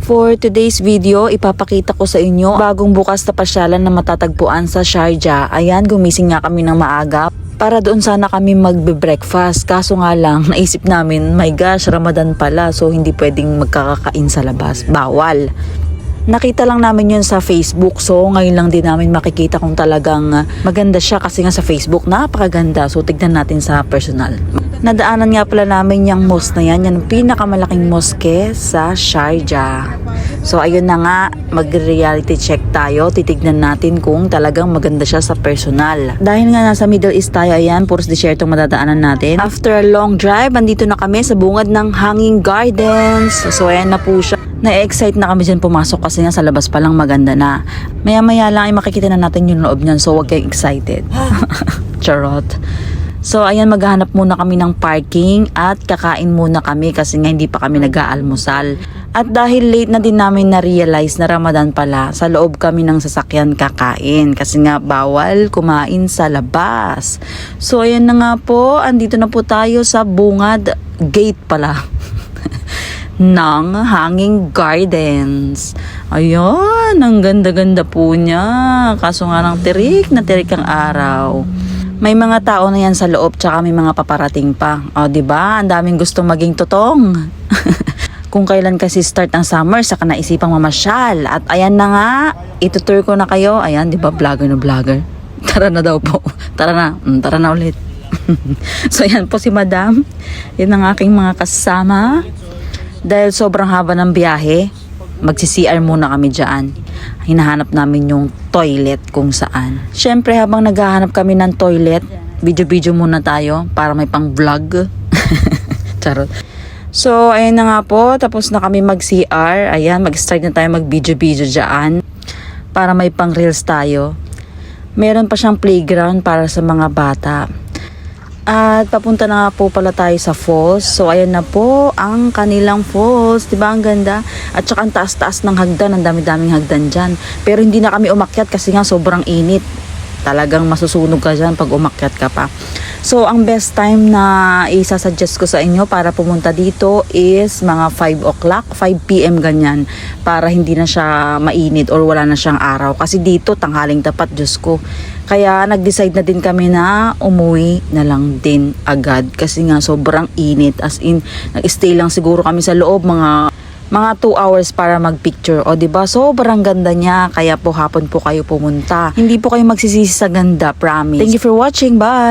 For today's video, ipapakita ko sa inyo bagong bukas na pasyalan na matatagpuan sa Sharjah. Ayan, gumising nga kami ng maaga para doon sana kami magbe-breakfast. Kaso nga lang, naisip namin, my gosh, Ramadan pala, so hindi pwedeng magkakakain sa labas. Bawal. Nakita lang namin yun sa Facebook, so ngayon lang din namin makikita kung talagang maganda siya kasi nga sa Facebook, napakaganda. So tignan natin sa personal. Nadaanan nga pala namin yung mosque na yan, yung pinakamalaking mosque sa Sharjah. So ayun na nga, mag-reality check tayo, titignan natin kung talagang maganda siya sa personal. Dahil nga nasa Middle East tayo, ayan, puros desierto madadaanan natin. After a long drive, andito na kami sa bungad ng Hanging Gardens. So ayan na po siya. Na-excite na kami dyan pumasok kasi nga sa labas pa lang maganda na. Maya-maya lang ay makikita na natin yung loob niyan, so huwag kayong excited. Charot. So ayan, maghahanap muna kami ng parking at kakain muna kami kasi nga hindi pa kami nag-aalmusal. At dahil late na din namin na-realize na Ramadan pala, sa loob kami ng sasakyan kakain kasi nga bawal kumain sa labas. So ayan na nga po, andito na po tayo sa bungad gate pala ng Hanging Gardens. Ayun, ang ganda-ganda po niya. Kaso nga lang tirik na tirik ang araw. May mga tao na yan sa loob tsaka may mga paparating pa. O, diba? Ang daming gustong maging totong. Kung kailan kasi start ang summer, saka naisipang mamasyal. At ayan na nga, itutur ko na kayo. Ayan, diba? Vlogger na vlogger. Tara na daw po. Tara na. Tara na ulit. So, ayan po si Madam. Yan ang aking mga kasama. Dahil sobrang haba ng biyahe, magsi-CR muna kami dyan. Hinahanap namin yung toilet kung saan. Syempre habang naghahanap kami ng toilet, video-video muna tayo para may pang vlog. Charot. So ayun na nga po, tapos na kami mag-CR. Ayan, mag-start na tayo mag-video-video dyan para may pang reels tayo. Meron pa siyang playground para sa mga bata. At papunta na nga po pala tayo sa falls. So ayan na po ang kanilang falls. Diba ang ganda? At saka ang taas-taas ng hagdan. Ang dami-daming hagdan dyan. Pero hindi na kami umakyat kasi nga sobrang init. Talagang masusunog ka dyan pag umakyat ka pa. So ang best time na isasuggest ko sa inyo para pumunta dito is mga 5 o'clock, 5 p.m. ganyan. Para hindi na siya mainit or wala na siyang araw. Kasi dito tanghaling tapat, Diyos ko. Kaya nag-decide na din kami na umuwi na lang din agad. Kasi nga sobrang init. As in, nag-stay lang siguro kami sa loob mga 2 hours para magpicture. O diba, sobrang ganda niya. Kaya po hapon po kayo pumunta. Hindi po kayo magsisisi sa ganda, promise. Thank you for watching. Bye!